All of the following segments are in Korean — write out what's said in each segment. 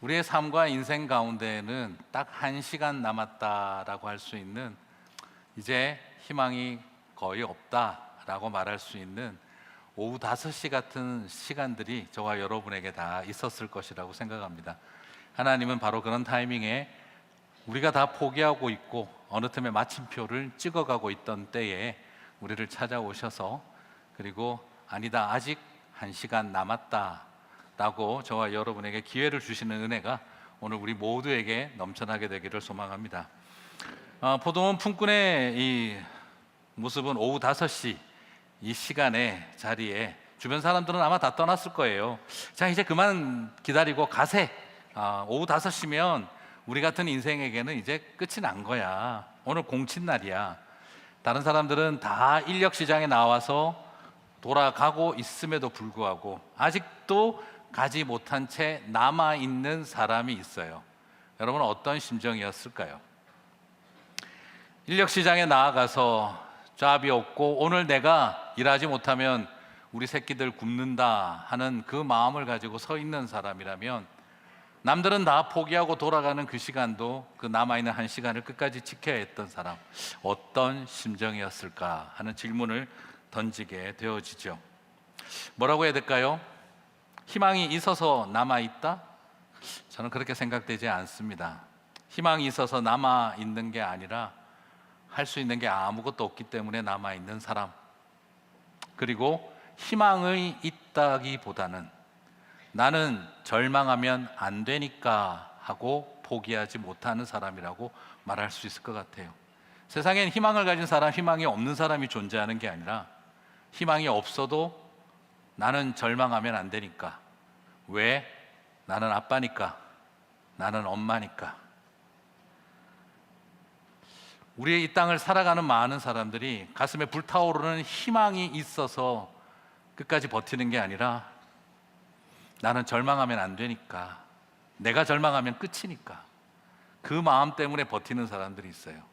우리의 삶과 인생 가운데에는 딱 1시간 남았다라고 할 수 있는, 이제 희망이 거의 없다라고 말할 수 있는 오후 5시 같은 시간들이 저와 여러분에게 다 있었을 것이라고 생각합니다. 하나님은 바로 그런 타이밍에 우리가 다 포기하고 있고 어느 틈에 마침표를 찍어가고 있던 때에 우리를 찾아오셔서, 그리고 아니다, 아직 1시간 남았다 라고 저와 여러분에게 기회를 주시는 은혜가 오늘 우리 모두에게 넘쳐나게 되기를 소망합니다. 포도원 품꾼의 이 모습은 오후 5시 이 시간에 자리에 주변 사람들은 아마 다 떠났을 거예요. 자, 이제 그만 기다리고 가세. 오후 5시면 우리 같은 인생에게는 이제 끝이 난 거야. 오늘 공친 날이야. 다른 사람들은 다 인력 시장에 나와서 돌아가고 있음에도 불구하고 아직도 가지 못한 채 남아있는 사람이 있어요. 여러분은 어떤 심정이었을까요? 인력 시장에 나아가서 잡이 없고 오늘 내가 일하지 못하면 우리 새끼들 굶는다 하는 그 마음을 가지고 서 있는 사람이라면, 남들은 다 포기하고 돌아가는 그 시간도 그 남아있는 1시간을 끝까지 지켜야 했던 사람, 어떤 심정이었을까 하는 질문을 던지게 되어지죠. 뭐라고 해야 될까요? 희망이 있어서 남아있다? 저는 그렇게 생각되지 않습니다. 희망이 있어서 남아있는 게 아니라 할 수 있는 게 아무것도 없기 때문에 남아있는 사람, 그리고 희망이 있다기보다는 나는 절망하면 안 되니까 하고 포기하지 못하는 사람이라고 말할 수 있을 것 같아요. 세상엔 희망을 가진 사람, 희망이 없는 사람이 존재하는 게 아니라, 희망이 없어도 나는 절망하면 안 되니까. 왜? 나는 아빠니까, 나는 엄마니까. 우리의 이 땅을 살아가는 많은 사람들이 가슴에 불타오르는 희망이 있어서 끝까지 버티는 게 아니라, 나는 절망하면 안 되니까, 내가 절망하면 끝이니까, 그 마음 때문에 버티는 사람들이 있어요.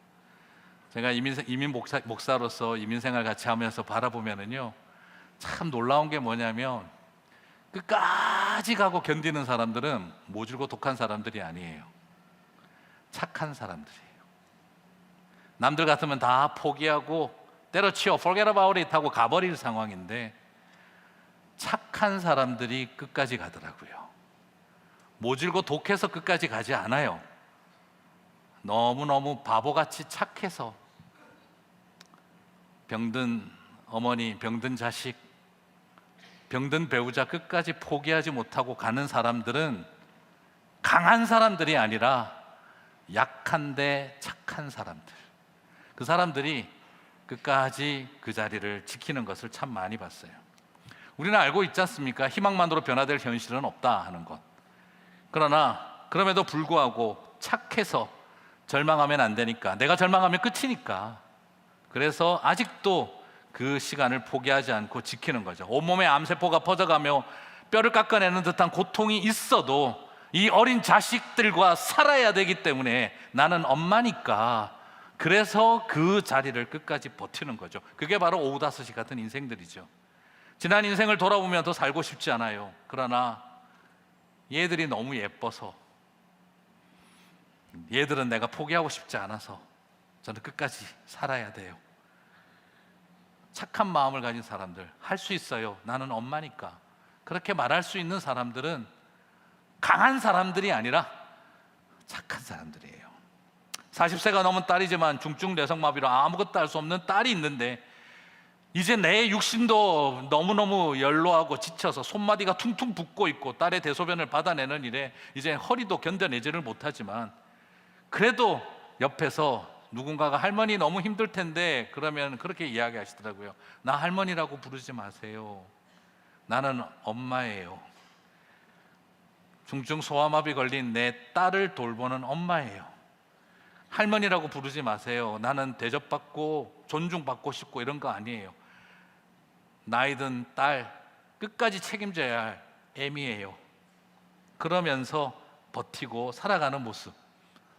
제가 이민 목사로서 이민 생활 같이 하면서 바라보면은요, 참 놀라운 게 뭐냐면, 끝까지 가고 견디는 사람들은 모질고 독한 사람들이 아니에요. 착한 사람들이에요. 남들 같으면 다 포기하고 때려치워 forget about it 하고 가버릴 상황인데, 착한 사람들이 끝까지 가더라고요. 모질고 독해서 끝까지 가지 않아요. 너무너무 바보같이 착해서 병든 어머니, 병든 자식, 병든 배우자 끝까지 포기하지 못하고 가는 사람들은 강한 사람들이 아니라 약한데 착한 사람들, 그 사람들이 끝까지 그 자리를 지키는 것을 참 많이 봤어요. 우리는 알고 있지 않습니까? 희망만으로 변화될 현실은 없다 하는 것. 그러나 그럼에도 불구하고 착해서 절망하면 안 되니까, 내가 절망하면 끝이니까, 그래서 아직도 그 시간을 포기하지 않고 지키는 거죠. 온몸에 암세포가 퍼져가며 뼈를 깎아내는 듯한 고통이 있어도 이 어린 자식들과 살아야 되기 때문에, 나는 엄마니까, 그래서 그 자리를 끝까지 버티는 거죠. 그게 바로 오후 5시 같은 인생들이죠. 지난 인생을 돌아보면 더 살고 싶지 않아요. 그러나 얘들이 너무 예뻐서, 얘들은 내가 포기하고 싶지 않아서 저는 끝까지 살아야 돼요. 착한 마음을 가진 사람들, 할 수 있어요, 나는 엄마니까, 그렇게 말할 수 있는 사람들은 강한 사람들이 아니라 착한 사람들이에요. 40세가 넘은 딸이지만 중증 뇌성마비로 아무것도 할 수 없는 딸이 있는데, 이제 내 육신도 너무너무 연로하고 지쳐서 손마디가 퉁퉁 붓고 있고 딸의 대소변을 받아내는 일에 이제 허리도 견뎌내지를 못하지만, 그래도 옆에서 누군가가 할머니 너무 힘들 텐데 그러면 그렇게 이야기하시더라고요. 나 할머니라고 부르지 마세요. 나는 엄마예요. 중증 소아마비 걸린 내 딸을 돌보는 엄마예요. 할머니라고 부르지 마세요. 나는 대접받고 존중받고 싶고 이런 거 아니에요. 나이든 딸 끝까지 책임져야 할 애미예요. 그러면서 버티고 살아가는 모습,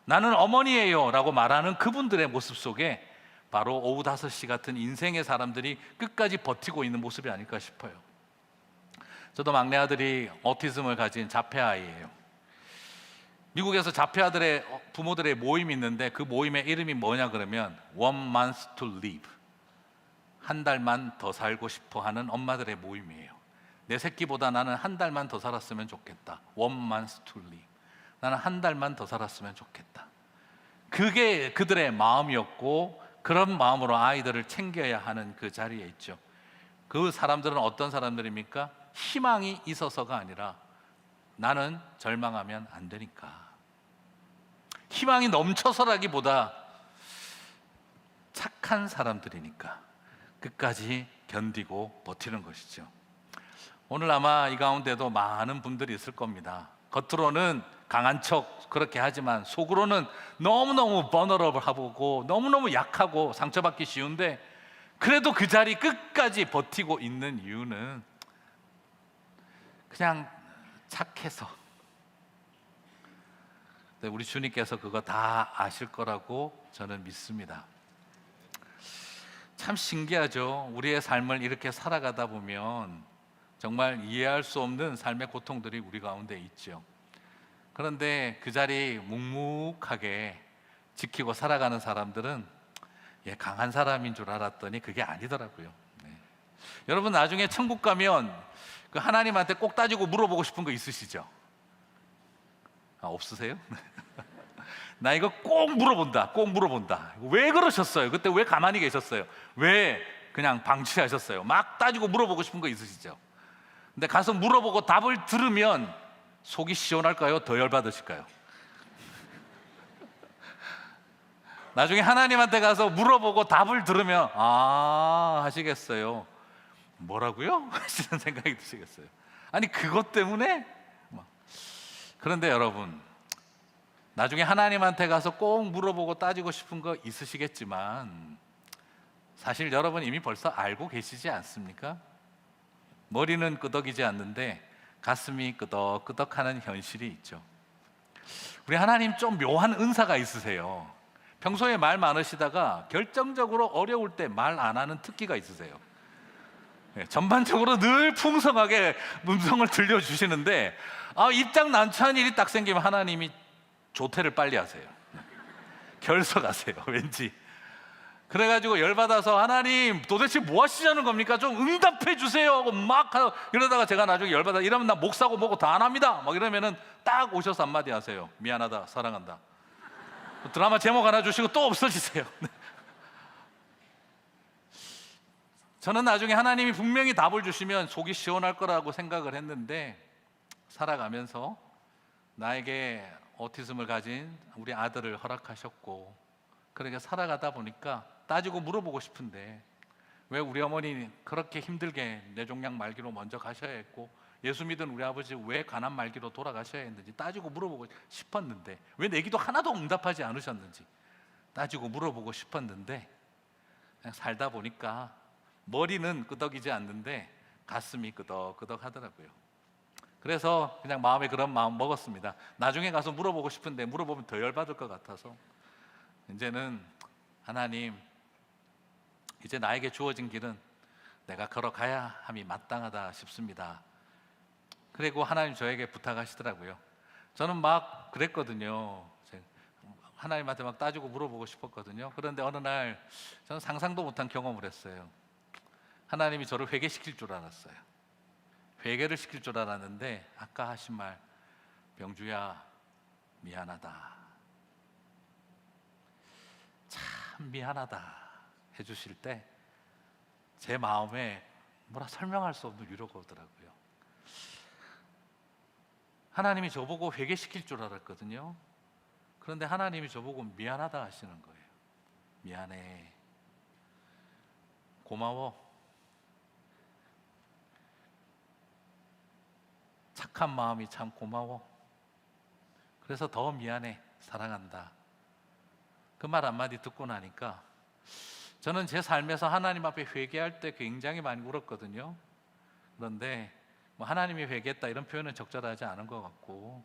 나는 어머니예요 라고 말하는 그분들의 모습 속에 바로 오후 5시 같은 인생의 사람들이 끝까지 버티고 있는 모습이 아닐까 싶어요. 저도 막내 아들이 오티즘을 가진 자폐아이예요. 미국에서 자폐아들의 부모들의 모임이 있는데 그 모임의 이름이 뭐냐 그러면 One month to live, 한 달만 더 살고 싶어 하는 엄마들의 모임이에요. 내 새끼보다 나는 한 달만 더 살았으면 좋겠다. One month to live, 나는 한 달만 더 살았으면 좋겠다. 그게 그들의 마음이었고, 그런 마음으로 아이들을 챙겨야 하는 그 자리에 있죠. 그 사람들은 어떤 사람들입니까? 희망이 있어서가 아니라 나는 절망하면 안 되니까, 희망이 넘쳐서라기보다 착한 사람들이니까 끝까지 견디고 버티는 것이죠. 오늘 아마 이 가운데도 많은 분들이 있을 겁니다. 겉으로는 강한 척 그렇게 하지만 속으로는 너무너무 vulnerable하고 너무너무 약하고 상처받기 쉬운데, 그래도 그 자리 끝까지 버티고 있는 이유는 그냥 착해서. 우리 주님께서 그거 다 아실 거라고 저는 믿습니다. 참 신기하죠. 우리의 삶을 이렇게 살아가다 보면 정말 이해할 수 없는 삶의 고통들이 우리 가운데 있죠. 그런데 그 자리 묵묵하게 지키고 살아가는 사람들은 강한 사람인 줄 알았더니 그게 아니더라고요. 네. 여러분, 나중에 천국 가면 그 하나님한테 꼭 따지고 물어보고 싶은 거 있으시죠? 없으세요? 나 이거 꼭 물어본다, 꼭 물어본다. 왜 그러셨어요? 그때 왜 가만히 계셨어요? 왜 그냥 방치하셨어요? 막 따지고 물어보고 싶은 거 있으시죠? 근데 가서 물어보고 답을 들으면 속이 시원할까요? 더 열받으실까요? 나중에 하나님한테 가서 물어보고 답을 들으면 하시겠어요. 뭐라고요? 하시는 생각이 드시겠어요. 아니 그것 때문에? 그런데 여러분, 나중에 하나님한테 가서 꼭 물어보고 따지고 싶은 거 있으시겠지만 사실 여러분 이미 벌써 알고 계시지 않습니까? 머리는 끄덕이지 않는데 가슴이 끄덕끄덕하는 현실이 있죠. 우리 하나님 좀 묘한 은사가 있으세요. 평소에 말 많으시다가 결정적으로 어려울 때 말 안 하는 특기가 있으세요. 전반적으로 늘 풍성하게 음성을 들려주시는데 입장 난처한 일이 딱 생기면 하나님이 조퇴를 빨리 하세요. 결석하세요. 왠지. 그래가지고 열받아서 하나님 도대체 뭐 하시자는 겁니까? 좀 응답해 주세요 하고 막 이러다가 제가 나중에 열받아 이러면 나 목사고 뭐고 다 안 합니다 막 이러면은 딱 오셔서 한마디 하세요. 미안하다, 사랑한다. 드라마 제목 하나 주시고 또 없어지세요. 저는 나중에 하나님이 분명히 답을 주시면 속이 시원할 거라고 생각을 했는데, 살아가면서 나에게 오티즘을 가진 우리 아들을 허락하셨고, 그렇게 살아가다 보니까 따지고 물어보고 싶은데 왜 우리 어머니 그렇게 힘들게 뇌종양 말기로 먼저 가셔야 했고, 예수 믿은 우리 아버지 왜 가난 말기로 돌아가셔야 했는지 따지고 물어보고 싶었는데, 왜 내 기도 하나도 응답하지 않으셨는지 따지고 물어보고 싶었는데, 그냥 살다 보니까 머리는 끄덕이지 않는데 가슴이 끄덕끄덕 하더라고요. 그래서 그냥 마음에 그런 마음 먹었습니다. 나중에 가서 물어보고 싶은데 물어보면 더 열받을 것 같아서 이제는 하나님, 이제 나에게 주어진 길은 내가 걸어가야 함이 마땅하다 싶습니다. 그리고 하나님 저에게 부탁하시더라고요. 저는 막 그랬거든요. 하나님한테 막 따지고 물어보고 싶었거든요. 그런데 어느 날 저는 상상도 못한 경험을 했어요. 하나님이 저를 회개시킬 줄 알았어요. 회개를 시킬 줄 알았는데 아까 하신 말, 병주야 미안하다, 참 미안하다 해주실 때 제 마음에 뭐라 설명할 수 없는 위로가 오더라고요. 하나님이 저보고 회개시킬 줄 알았거든요. 그런데 하나님이 저보고 미안하다 하시는 거예요. 미안해, 고마워, 착한 마음이 참 고마워, 그래서 더 미안해, 사랑한다. 그 말 한마디 듣고 나니까 저는 제 삶에서 하나님 앞에 회개할 때 굉장히 많이 울었거든요. 그런데 뭐 하나님이 회개했다 이런 표현은 적절하지 않은 것 같고,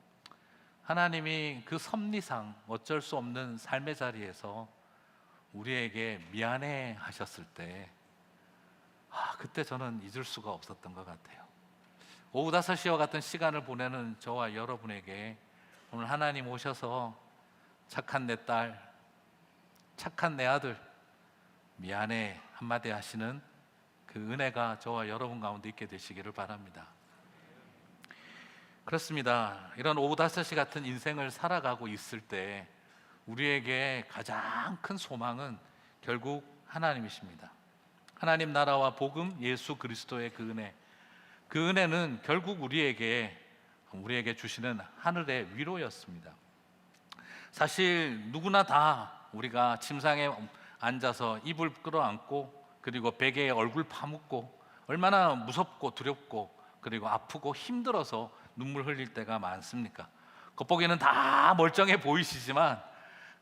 하나님이 그 섭리상 어쩔 수 없는 삶의 자리에서 우리에게 미안해 하셨을 때 그때 저는 잊을 수가 없었던 것 같아요. 오후 5시와 같은 시간을 보내는 저와 여러분에게 오늘 하나님 오셔서 착한 내 딸, 착한 내 아들, 미안해 한마디 하시는 그 은혜가 저와 여러분 가운데 있게 되시기를 바랍니다. 그렇습니다. 이런 오후 5시 같은 인생을 살아가고 있을 때 우리에게 가장 큰 소망은 결국 하나님이십니다. 하나님 나라와 복음, 예수 그리스도의 그 은혜는 결국 우리에게 주시는 하늘의 위로였습니다. 사실 누구나 다 우리가 침상에 앉아서 이불 끌어안고 그리고 베개에 얼굴 파묻고 얼마나 무섭고 두렵고 그리고 아프고 힘들어서 눈물 흘릴 때가 많습니까? 겉보기에는 다 멀쩡해 보이시지만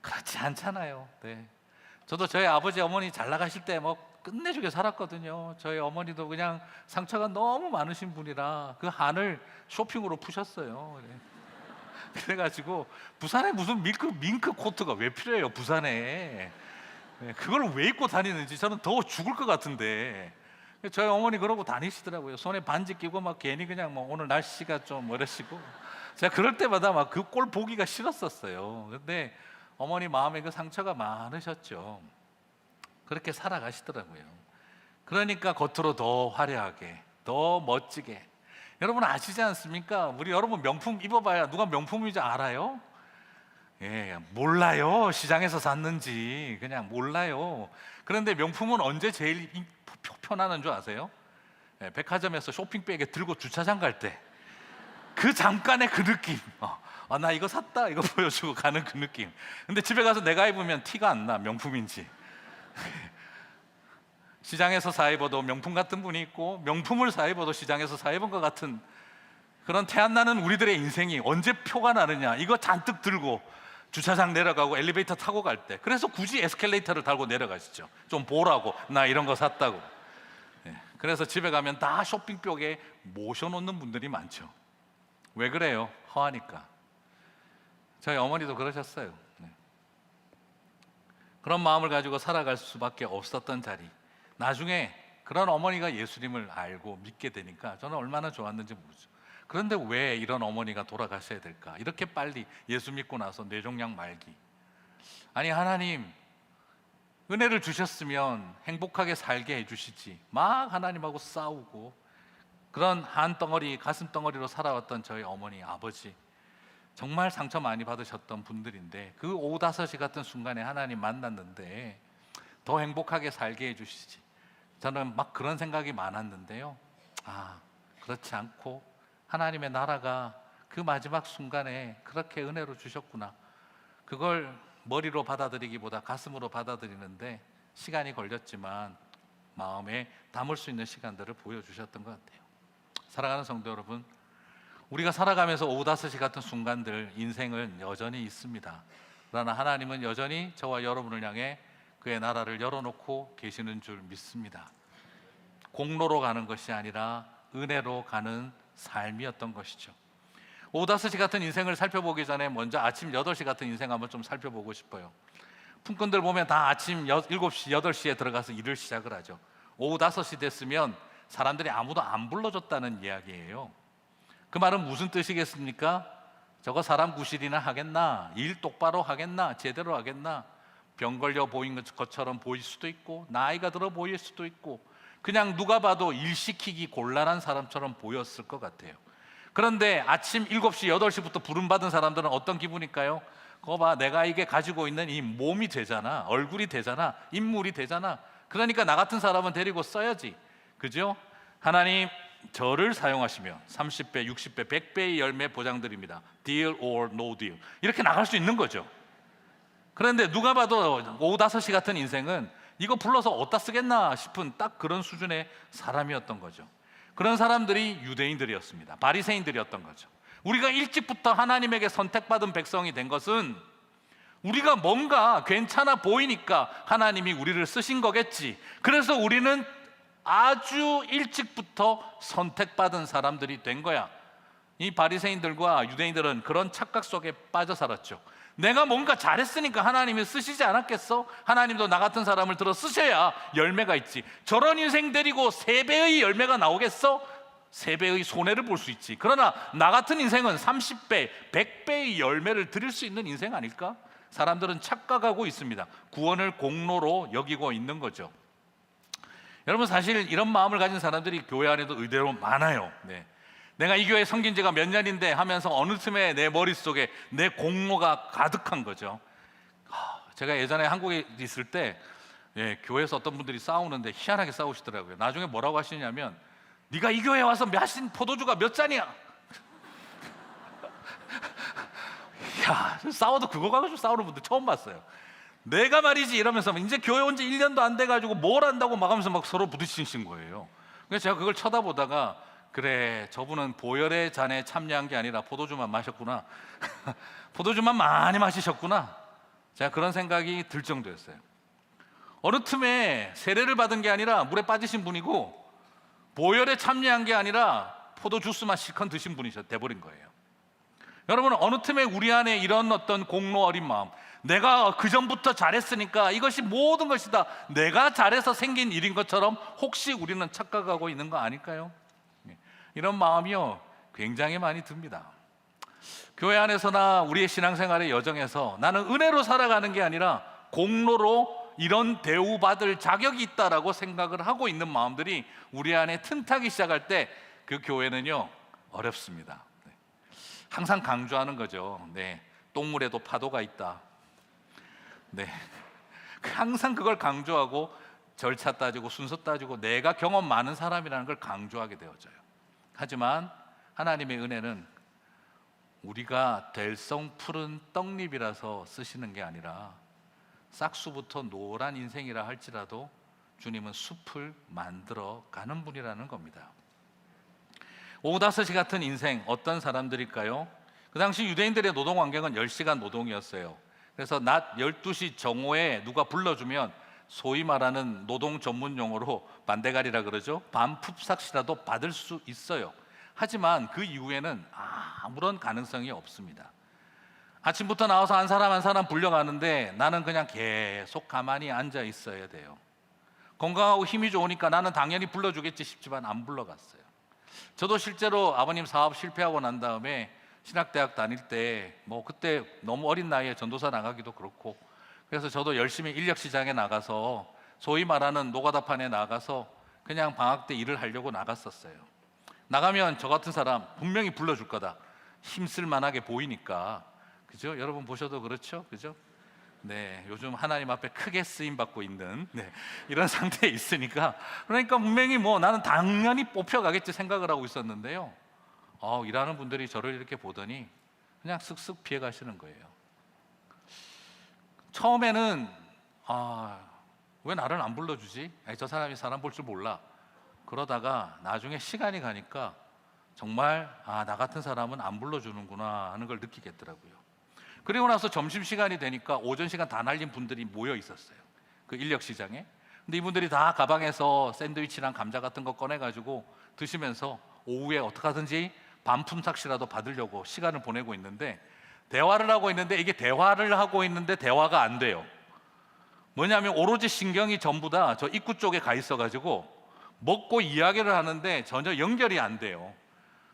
그렇지 않잖아요. 네. 저도 저희 아버지 어머니 잘 나가실 때 뭐 끝내주게 살았거든요. 저희 어머니도 그냥 상처가 너무 많으신 분이라 그 한을 쇼핑으로 푸셨어요. 네. 그래가지고 부산에 무슨 밍크 코트가 왜 필요해요? 부산에 그걸 왜 입고 다니는지 저는 더 죽을 것 같은데 저희 어머니 그러고 다니시더라고요. 손에 반지 끼고 막 괜히 그냥 뭐 오늘 날씨가 좀 이러시고 제가 그럴 때마다 막 그 꼴 보기가 싫었었어요. 근데 어머니 마음에 그 상처가 많으셨죠. 그렇게 살아가시더라고요. 그러니까 겉으로 더 화려하게, 더 멋지게. 여러분 아시지 않습니까? 우리 여러분 명품 입어봐야 누가 명품인지 알아요? 예, 몰라요. 시장에서 샀는지 그냥 몰라요. 그런데 명품은 언제 제일 편안한 줄 아세요? 예, 백화점에서 쇼핑백에 들고 주차장 갈 때 그 잠깐의 그 느낌. 나 이거 샀다 이거 보여주고 가는 그 느낌. 근데 집에 가서 내가 입으면 티가 안 나, 명품인지. 시장에서 사 입어도 명품 같은 분이 있고 명품을 사 입어도 시장에서 사 입은 것 같은 그런 티 안 나는 우리들의 인생이 언제 표가 나느냐. 이거 잔뜩 들고 주차장 내려가고 엘리베이터 타고 갈 때. 그래서 굳이 에스컬레이터를 달고 내려가시죠. 좀 보라고, 나 이런 거 샀다고. 그래서 집에 가면 다 쇼핑백에 모셔놓는 분들이 많죠. 왜 그래요? 허하니까. 저희 어머니도 그러셨어요. 그런 마음을 가지고 살아갈 수밖에 없었던 자리. 나중에 그런 어머니가 예수님을 알고 믿게 되니까 저는 얼마나 좋았는지 모르죠. 그런데 왜 이런 어머니가 돌아가셔야 될까? 이렇게 빨리 예수 믿고 나서 뇌종양 말기. 아니 하나님 은혜를 주셨으면 행복하게 살게 해주시지. 막 하나님하고 싸우고 그런 한덩어리 가슴덩어리로 살아왔던 저희 어머니 아버지 정말 상처 많이 받으셨던 분들인데 그 오후 5시 같은 순간에 하나님 만났는데 더 행복하게 살게 해주시지. 저는 막 그런 생각이 많았는데요. 그렇지 않고 하나님의 나라가 그 마지막 순간에 그렇게 은혜로 주셨구나. 그걸 머리로 받아들이기보다 가슴으로 받아들이는데 시간이 걸렸지만 마음에 담을 수 있는 시간들을 보여주셨던 것 같아요. 사랑하는 성도 여러분, 우리가 살아가면서 오후 5시 같은 순간들 인생은 여전히 있습니다. 그러나 하나님은 여전히 저와 여러분을 향해 그의 나라를 열어놓고 계시는 줄 믿습니다. 공로로 가는 것이 아니라 은혜로 가는 삶이었던 것이죠. 오후 5시 같은 인생을 살펴보기 전에 먼저 아침 8시 같은 인생 한번 좀 살펴보고 싶어요. 품꾼들 보면 다 아침 7시, 8시에 들어가서 일을 시작을 하죠. 오후 5시 됐으면 사람들이 아무도 안 불러줬다는 이야기예요. 그 말은 무슨 뜻이겠습니까? 저거 사람 구실이나 하겠나? 일 똑바로 하겠나? 제대로 하겠나? 병 걸려 보인 것처럼 보일 수도 있고 나이가 들어 보일 수도 있고 그냥 누가 봐도 일 시키기 곤란한 사람처럼 보였을 것 같아요. 그런데 아침 7시, 8시부터 부름받은 사람들은 어떤 기분일까요? 그거 봐, 내가 이게 가지고 있는 이 몸이 되잖아, 얼굴이 되잖아, 인물이 되잖아. 그러니까 나 같은 사람은 데리고 써야지. 그죠? 하나님 저를 사용하시며 30배, 60배, 100배의 열매 보장드립니다. Deal or no deal. 이렇게 나갈 수 있는 거죠. 그런데 누가 봐도 오후 5시 같은 인생은 이거 불러서 어디다 쓰겠나 싶은 딱 그런 수준의 사람이었던 거죠. 그런 사람들이 유대인들이었습니다. 바리새인들이었던 거죠. 우리가 일찍부터 하나님에게 선택받은 백성이 된 것은 우리가 뭔가 괜찮아 보이니까 하나님이 우리를 쓰신 거겠지. 그래서 우리는 아주 일찍부터 선택받은 사람들이 된 거야. 이 바리새인들과 유대인들은 그런 착각 속에 빠져 살았죠. 내가 뭔가 잘했으니까 하나님이 쓰시지 않았겠어? 하나님도 나 같은 사람을 들어 쓰셔야 열매가 있지. 저런 인생 데리고 3배의 열매가 나오겠어? 3배의 손해를 볼 수 있지. 그러나 나 같은 인생은 30배, 100배의 열매를 드릴 수 있는 인생 아닐까? 사람들은 착각하고 있습니다. 구원을 공로로 여기고 있는 거죠. 여러분, 사실 이런 마음을 가진 사람들이 교회 안에도 의대로 많아요. 네. 내가 이 교회 섬긴 지가 몇 년인데 하면서 어느 틈에 내 머릿속에 내 공로가 가득한 거죠. 제가 예전에 한국에 있을 때 교회에서 어떤 분들이 싸우는데 희한하게 싸우시더라고요. 나중에 뭐라고 하시냐면, 네가 이 교회에 와서 마신 포도주가 몇 잔이야? 야, 싸워도 그거 가지고 싸우는 분들 처음 봤어요. 내가 말이지 이러면서 이제 교회 온 지 1년도 안 돼가지고 뭘 안다고 막 하면서 막 서로 부딪히신 거예요. 그래서 제가 그걸 쳐다보다가, 그래, 저분은 보혈의 잔에 참여한 게 아니라 포도주만 마셨구나. 포도주만 많이 마시셨구나. 제가 그런 생각이 들 정도였어요. 어느 틈에 세례를 받은 게 아니라 물에 빠지신 분이고, 보혈에 참여한 게 아니라 포도 주스만 실컷 드신 분이 돼버린 거예요. 여러분, 어느 틈에 우리 안에 이런 어떤 공로 어린 마음, 내가 그 전부터 잘했으니까 이것이 모든 것이 다 내가 잘해서 생긴 일인 것처럼 혹시 우리는 착각하고 있는 거 아닐까요? 이런 마음이요, 굉장히 많이 듭니다. 교회 안에서나 우리의 신앙생활의 여정에서 나는 은혜로 살아가는 게 아니라 공로로 이런 대우받을 자격이 있다라고 생각을 하고 있는 마음들이 우리 안에 틈타기 시작할 때 그 교회는요, 어렵습니다. 항상 강조하는 거죠. 똥물에도 파도가 있다. 항상 그걸 강조하고 절차 따지고 순서 따지고 내가 경험 많은 사람이라는 걸 강조하게 되어져요. 하지만 하나님의 은혜는 우리가 될성 푸른 떡잎이라서 쓰시는 게 아니라 싹수부터 노란 인생이라 할지라도 주님은 숲을 만들어 가는 분이라는 겁니다. 오후 5시 같은 인생, 어떤 사람들일까요? 그 당시 유대인들의 노동 환경은 10시간 노동이었어요. 그래서 낮 12시 정오에 누가 불러주면 소위 말하는 노동 전문 용어로 반대가리라 그러죠. 밤 푹삭이라도 받을 수 있어요. 하지만 그 이후에는 아무런 가능성이 없습니다. 아침부터 나와서 한 사람 한 사람 불려가는데 나는 그냥 계속 가만히 앉아 있어야 돼요. 건강하고 힘이 좋으니까 나는 당연히 불러주겠지 싶지만 안 불러갔어요. 저도 실제로 아버님 사업 실패하고 난 다음에 신학대학 다닐 때 그때 너무 어린 나이에 전도사 나가기도 그렇고, 그래서 저도 열심히 인력시장에 나가서 소위 말하는 노가다판에 나가서 그냥 방학 때 일을 하려고 나갔었어요. 나가면 저 같은 사람 분명히 불러줄 거다. 힘쓸 만하게 보이니까. 그죠? 여러분 보셔도 그렇죠? 그죠? 요즘 하나님 앞에 크게 쓰임 받고 있는 이런 상태에 있으니까, 그러니까 분명히 나는 당연히 뽑혀가겠지 생각을 하고 있었는데요. 일하는 분들이 저를 이렇게 보더니 그냥 쓱쓱 피해 가시는 거예요. 처음에는 왜 나를 안 불러주지? 저 사람이 사람 볼 줄 몰라. 그러다가 나중에 시간이 가니까 정말 나 같은 사람은 안 불러주는구나 하는 걸 느끼겠더라고요. 그리고 나서 점심시간이 되니까 오전 시간 다 날린 분들이 모여 있었어요. 그 인력시장에. 근데 이분들이 다 가방에서 샌드위치랑 감자 같은 거 꺼내가지고 드시면서 오후에 어떻게 하든지 반품삭시라도 받으려고 시간을 보내고 있는데, 대화를 하고 있는데 이게 대화를 하고 있는데 대화가 안 돼요. 뭐냐면 오로지 신경이 전부 다 저 입구 쪽에 가 있어가지고 먹고 이야기를 하는데 전혀 연결이 안 돼요.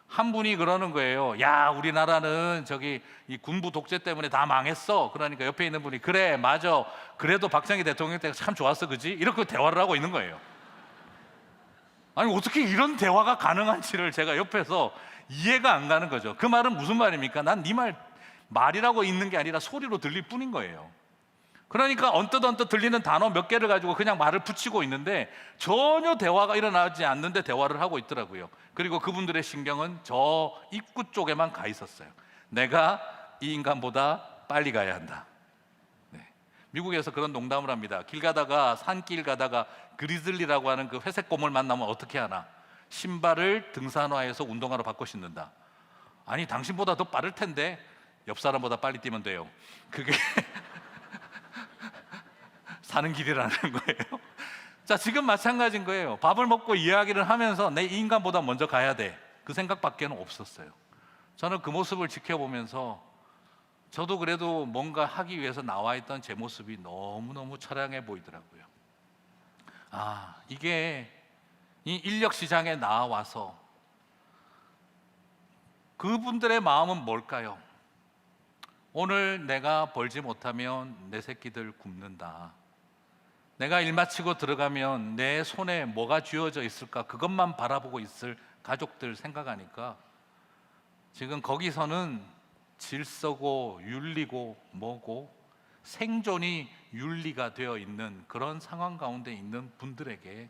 한 분이 그러는 거예요. 야, 우리나라는 저기 이 군부 독재 때문에 다 망했어. 그러니까 옆에 있는 분이 그래, 맞아. 그래도 박정희 대통령 때가 참 좋았어, 그지? 이렇게 대화를 하고 있는 거예요. 아니, 어떻게 이런 대화가 가능한지를 제가 옆에서 이해가 안 가는 거죠. 그 말은 무슨 말입니까? 난 네 말이라고 있는 게 아니라 소리로 들릴 뿐인 거예요. 그러니까 언뜻 들리는 단어 몇 개를 가지고 그냥 말을 붙이고 있는데 전혀 대화가 일어나지 않는데 대화를 하고 있더라고요. 그리고 그분들의 신경은 저 입구 쪽에만 가 있었어요. 내가 이 인간보다 빨리 가야 한다. 미국에서 그런 농담을 합니다. 길 가다가 산길 가다가 그리즐리라고 하는 그 회색 곰을 만나면 어떻게 하나? 신발을 등산화에서 운동화로 바꿔 신는다. 아니, 당신보다 더 빠를 텐데 옆 사람보다 빨리 뛰면 돼요. 그게 사는 길이라는 거예요. 자, 지금 마찬가지인 거예요. 밥을 먹고 이야기를 하면서 내 인간보다 먼저 가야 돼. 그 생각밖에 없었어요. 저는 그 모습을 지켜보면서 저도 그래도 뭔가 하기 위해서 나와 있던 제 모습이 너무너무 처량해 보이더라고요. 이게 이 인력시장에 나와서 그분들의 마음은 뭘까요? 오늘 내가 벌지 못하면 내 새끼들 굶는다. 내가 일 마치고 들어가면 내 손에 뭐가 쥐어져 있을까? 그것만 바라보고 있을 가족들 생각하니까 지금 거기서는 질서고 윤리고 뭐고 생존이 윤리가 되어 있는 그런 상황 가운데 있는 분들에게,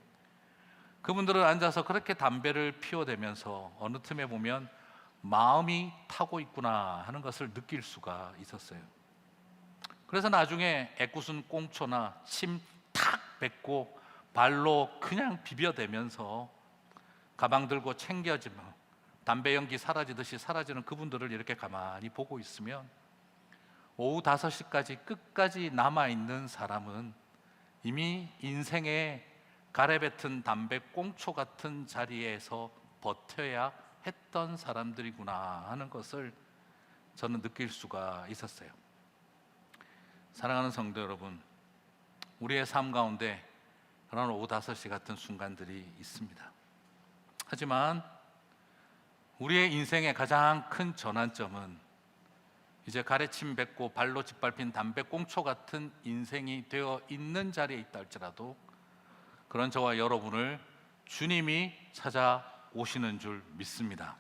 그분들은 앉아서 그렇게 담배를 피워대면서 어느 틈에 보면 마음이 타고 있구나 하는 것을 느낄 수가 있었어요. 그래서 나중에 애꿎은 꽁초나 침 탁 뱉고 발로 그냥 비벼대면서 가방 들고 챙겨지면 담배 연기 사라지듯이 사라지는 그분들을 이렇게 가만히 보고 있으면 오후 5시까지 끝까지 남아있는 사람은 이미 인생의 가래뱉은 담배 꽁초 같은 자리에서 버텨야 했던 사람들이구나 하는 것을 저는 느낄 수가 있었어요. 사랑하는 성도 여러분, 우리의 삶 가운데 그런 오후 5시 같은 순간들이 있습니다. 하지만 우리의 인생의 가장 큰 전환점은 이제 가래침 뱉고 발로 짓밟힌 담배 꽁초 같은 인생이 되어 있는 자리에 있다 할지라도 그런 저와 여러분을 주님이 찾아오시는 줄 믿습니다.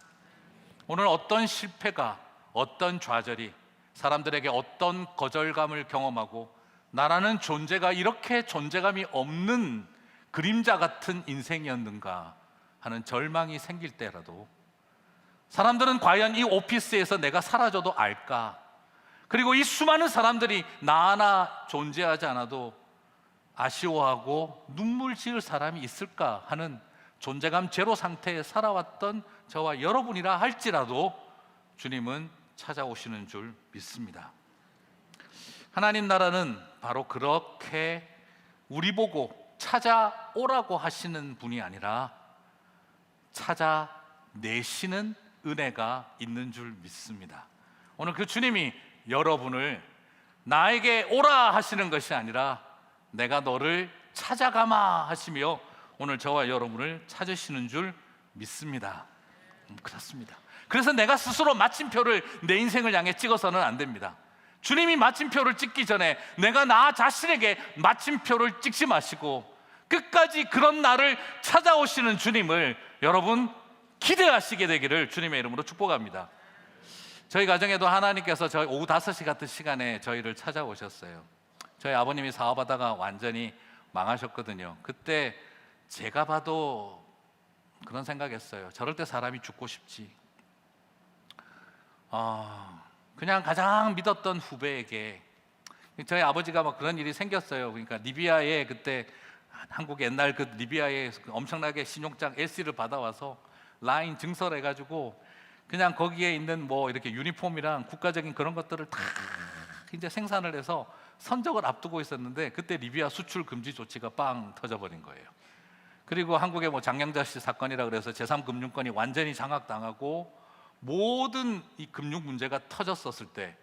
오늘 어떤 실패가, 어떤 좌절이, 사람들에게 어떤 거절감을 경험하고 나라는 존재가 이렇게 존재감이 없는 그림자 같은 인생이었는가 하는 절망이 생길 때라도 사람들은 과연 이 오피스에서 내가 사라져도 알까? 그리고 이 수많은 사람들이 나 하나 존재하지 않아도 아쉬워하고 눈물 지을 사람이 있을까 하는 존재감 제로 상태에 살아왔던 저와 여러분이라 할지라도 주님은 찾아오시는 줄 믿습니다. 하나님 나라는 바로 그렇게 우리 보고 찾아오라고 하시는 분이 아니라 찾아내시는 은혜가 있는 줄 믿습니다. 오늘 그 주님이 여러분을 나에게 오라 하시는 것이 아니라 내가 너를 찾아가마 하시며 오늘 저와 여러분을 찾으시는 줄 믿습니다. 그렇습니다. 그래서 내가 스스로 마침표를 내 인생을 향해 찍어서는 안 됩니다. 주님이 마침표를 찍기 전에 내가 나 자신에게 마침표를 찍지 마시고 끝까지 그런 나를 찾아오시는 주님을 여러분 기대하시게 되기를 주님의 이름으로 축복합니다. 저희 가정에도 하나님께서 저희 오후 5시 같은 시간에 저희를 찾아오셨어요. 저희 아버님이 사업하다가 완전히 망하셨거든요. 그때 제가 봐도 그런 생각했어요. 저럴 때 사람이 죽고 싶지. 그냥 가장 믿었던 후배에게, 저희 아버지가 막 그런 일이 생겼어요. 그러니까 리비아에 그때 한국 옛날 그 리비아에 엄청나게 신용장 LC를 받아와서 라인 증설해가지고 그냥 거기에 있는 뭐 이렇게 유니폼이랑 국가적인 그런 것들을 다 이제 생산을 해서 선적을 앞두고 있었는데 그때 리비아 수출 금지 조치가 빵 터져버린 거예요. 그리고 한국의 뭐 장량자씨 사건이라 그래서 제3금융권이 완전히 장악당하고 모든 이 금융 문제가 터졌었을 때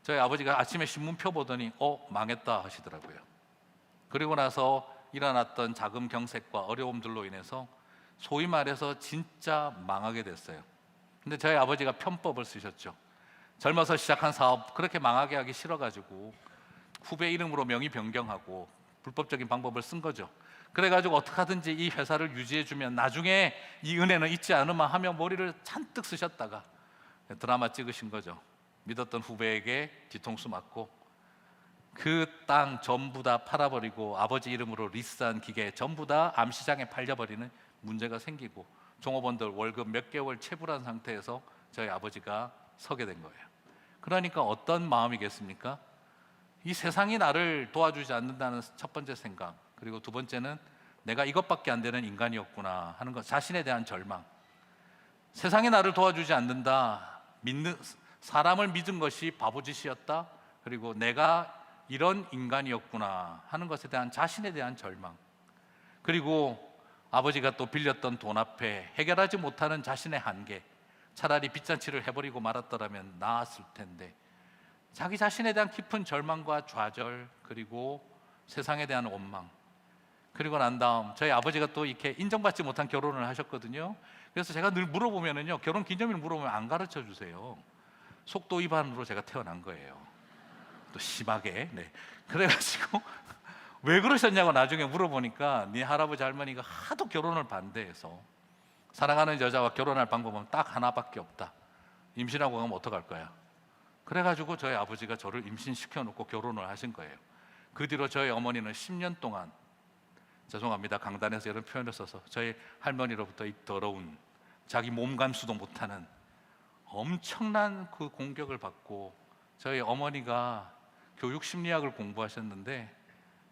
저희 아버지가 아침에 신문 펴보더니 망했다 하시더라고요. 그리고 나서 일어났던 자금 경색과 어려움들로 인해서 소위 말해서 진짜 망하게 됐어요. 근데 저희 아버지가 편법을 쓰셨죠. 젊어서 시작한 사업 그렇게 망하게 하기 싫어가지고 후배 이름으로 명의 변경하고 불법적인 방법을 쓴 거죠. 그래가지고 어떻게 하든지 이 회사를 유지해주면 나중에 이 은혜는 잊지 않으마 하며 머리를 잔뜩 쓰셨다가 드라마 찍으신 거죠. 믿었던 후배에게 뒤통수 맞고 그 땅 전부 다 팔아버리고 아버지 이름으로 리스한 기계 전부 다 암시장에 팔려버리는 문제가 생기고 종업원들 월급 몇 개월 체불한 상태에서 저희 아버지가 서게 된 거예요. 그러니까 어떤 마음이겠습니까? 이 세상이 나를 도와주지 않는다는 첫 번째 생각, 그리고 두 번째는 내가 이것밖에 안 되는 인간이었구나 하는 것, 자신에 대한 절망. 세상이 나를 도와주지 않는다, 사람을 믿은 것이 바보짓이었다, 그리고 내가 이런 인간이었구나 하는 것에 대한 자신에 대한 절망, 그리고 아버지가 또 빌렸던 돈 앞에 해결하지 못하는 자신의 한계, 차라리 빚잔치를 해버리고 말았더라면 나았을 텐데, 자기 자신에 대한 깊은 절망과 좌절, 그리고 세상에 대한 원망. 그리고 난 다음 저희 아버지가 또 이렇게 인정받지 못한 결혼을 하셨거든요. 그래서 제가 늘 물어보면은요, 결혼 기념일 물어보면 안 가르쳐 주세요. 속도 위반으로 제가 태어난 거예요. 또 심하게. 네. 그래가지고 왜 그러셨냐고 나중에 물어보니까 네 할아버지 할머니가 하도 결혼을 반대해서 사랑하는 여자와 결혼할 방법은 딱 하나밖에 없다. 임신하고 가면 어떡할 거야? 그래가지고 저희 아버지가 저를 임신시켜 놓고 결혼을 하신 거예요. 그 뒤로 저희 어머니는 10년 동안, 죄송합니다, 강단에서 이런 표현을 써서, 저희 할머니로부터 이 더러운, 자기 몸 감수도 못하는 엄청난 그 공격을 받고, 저희 어머니가 교육 심리학을 공부하셨는데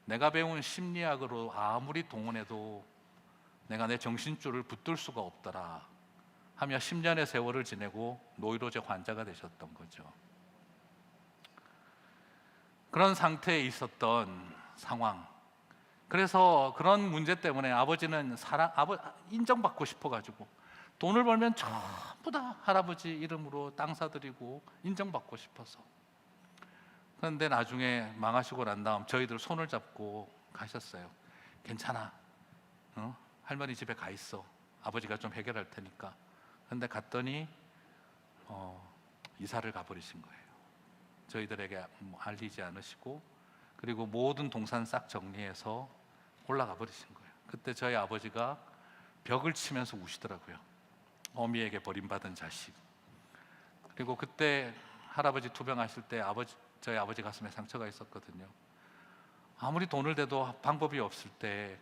내가 배운 심리학으로 아무리 동원해도 내가 내 정신줄을 붙들 수가 없더라 하며 10년의 세월을 지내고 노이로제 환자가 되셨던 거죠. 그런 상태에 있었던 상황. 그래서 그런 문제 때문에 아버지는 인정받고 싶어가지고 돈을 벌면 전부 다 할아버지 이름으로 땅 사드리고 인정받고 싶어서. 그런데 나중에 망하시고 난 다음 저희들 손을 잡고 가셨어요. 괜찮아, 할머니 집에 가 있어, 아버지가 좀 해결할 테니까. 그런데 갔더니 이사를 가버리신 거예요. 저희들에게 알리지 않으시고, 그리고 모든 동산 싹 정리해서 올라가 버리신 거예요. 그때 저희 아버지가 벽을 치면서 우시더라고요. 어미에게 버림받은 자식. 그리고 그때 할아버지 투병하실 때 저희 아버지 가슴에 상처가 있었거든요. 아무리 돈을 대도 방법이 없을 때,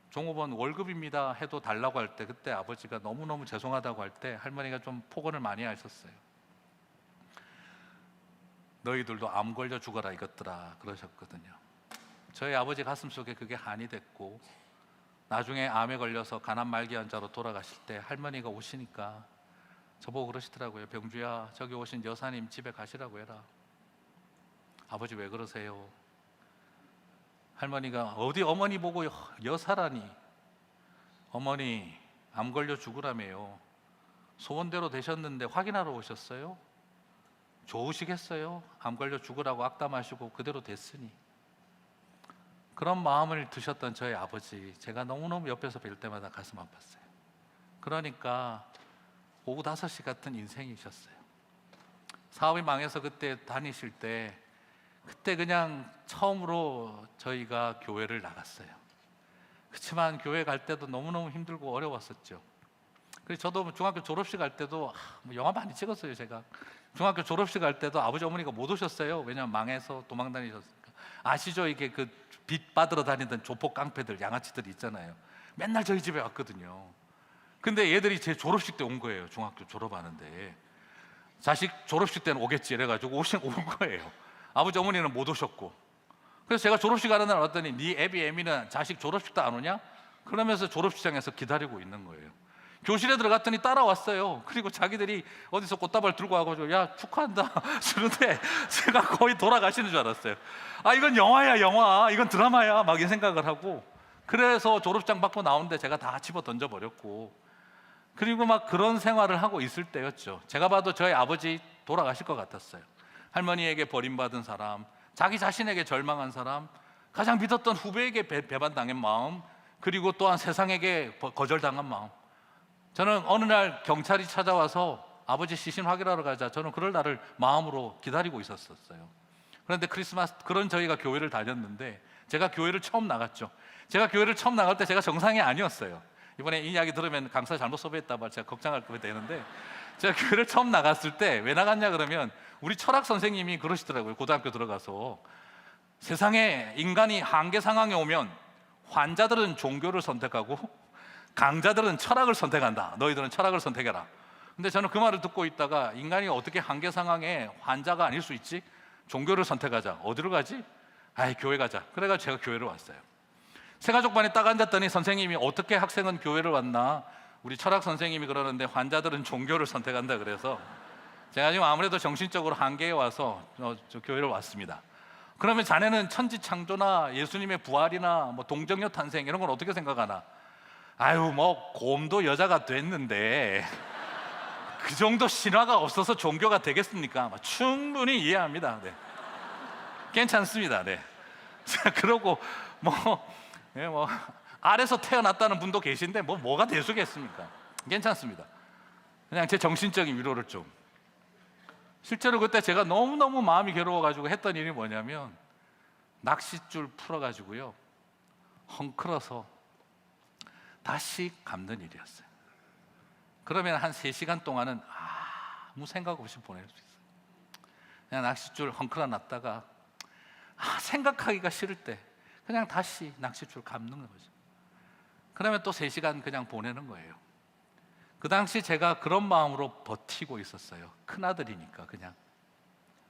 종업원 월급입니다 해도 달라고 할 때, 그때 아버지가 너무너무 죄송하다고 할 때 할머니가 좀 폭언을 많이 하셨어요. 너희들도 암 걸려 죽어라 이것들아, 그러셨거든요. 저희 아버지 가슴속에 그게 한이 됐고, 나중에 암에 걸려서 가난 말기 환자로 돌아가실 때 할머니가 오시니까 저보고 그러시더라고요. 병주야, 저기 오신 여사님 집에 가시라고 해라. 아버지 왜 그러세요? 할머니가 어디 어머니 보고 여사라니. 어머니 암 걸려 죽으라며요. 소원대로 되셨는데 확인하러 오셨어요? 좋으시겠어요? 암 걸려 죽으라고 악담하시고 그대로 됐으니. 그런 마음을 드셨던 저희 아버지, 제가 너무너무 옆에서 뵐 때마다 가슴 아팠어요. 그러니까 오후 5시 같은 인생이셨어요. 사업이 망해서 그때 다니실 때, 그때 그냥 처음으로 저희가 교회를 나갔어요. 그렇지만 교회 갈 때도 너무너무 힘들고 어려웠었죠. 그래서 저도 중학교 졸업식 갈 때도 영화 많이 찍었어요. 제가 중학교 졸업식 갈 때도 아버지 어머니가 못 오셨어요. 왜냐면 망해서 도망 다니셨으니까. 아시죠? 이게 그 빚 받으러 다니던 조폭 깡패들, 양아치들이 있잖아요. 맨날 저희 집에 왔거든요. 근데 얘들이 제 졸업식 때 온 거예요. 중학교 졸업하는데 자식 졸업식 때는 오겠지 이래가지고 온 거예요. 아버지 어머니는 못 오셨고. 그래서 제가 졸업식 하는 날 왔더니 네 애비 애미는 자식 졸업식도 안 오냐? 그러면서 졸업식장에서 기다리고 있는 거예요. 교실에 들어갔더니 따라왔어요. 그리고 자기들이 어디서 꽃다발 들고 와가지고 야 축하한다 그런데 제가 거의 돌아가시는 줄 알았어요. 아 이건 영화야 영화, 이건 드라마야 막 이 생각을 하고, 그래서 졸업장 받고 나오는데 제가 다 집어 던져버렸고, 그리고 막 그런 생활을 하고 있을 때였죠. 제가 봐도 저희 아버지 돌아가실 것 같았어요. 할머니에게 버림받은 사람, 자기 자신에게 절망한 사람, 가장 믿었던 후배에게 배반당한 마음, 그리고 또한 세상에게 거절당한 마음. 저는 어느 날 경찰이 찾아와서 아버지 시신 확인하러 가자, 저는 그럴 날을 마음으로 기다리고 있었어요. 그런데 크리스마스, 그런 저희가 교회를 다녔는데 제가 교회를 처음 나갔죠. 제가 교회를 처음 나갈 때 제가 정상이 아니었어요. 이번에 이 이야기 들으면 강사 잘못 섭외했다 말 제가 걱정할 거 되는데, 제가 교회를 처음 나갔을 때 왜 나갔냐 그러면 우리 철학 선생님이 그러시더라고요. 고등학교 들어가서 세상에 인간이 한계 상황에 오면 환자들은 종교를 선택하고 강자들은 철학을 선택한다. 너희들은 철학을 선택해라. 근데 저는 그 말을 듣고 있다가 인간이 어떻게 한계 상황에 환자가 아닐 수 있지? 종교를 선택하자. 어디로 가지? 아이 교회 가자. 그래가지고 제가 교회를 왔어요. 새가족반에 딱 앉았더니 선생님이 어떻게 학생은 교회를 왔나? 우리 철학 선생님이 그러는데 환자들은 종교를 선택한다 그래서 제가 지금 아무래도 정신적으로 한계에 와서 저 교회를 왔습니다. 그러면 자네는 천지창조나 예수님의 부활이나 뭐 동정녀 탄생 이런 건 어떻게 생각하나? 아유 뭐 곰도 여자가 됐는데 그 정도 신화가 없어서 종교가 되겠습니까? 충분히 이해합니다. 네. 괜찮습니다. 네. 자, 그러고 뭐 아래서 태어났다는 분도 계신데 뭐가 대수겠습니까? 괜찮습니다. 그냥 제 정신적인 위로를 좀. 실제로 그때 제가 너무너무 마음이 괴로워가지고 했던 일이 뭐냐면 낚싯줄 풀어가지고요 헝클어서 다시 감는 일이었어요. 그러면 한 3시간 동안은 아무 생각 없이 보낼 수 있어요. 그냥 낚싯줄 헝클어 놨다가 생각하기가 싫을 때 그냥 다시 낚싯줄 감는 거죠. 그러면 또 3시간 그냥 보내는 거예요. 그 당시 제가 그런 마음으로 버티고 있었어요. 큰아들이니까. 그냥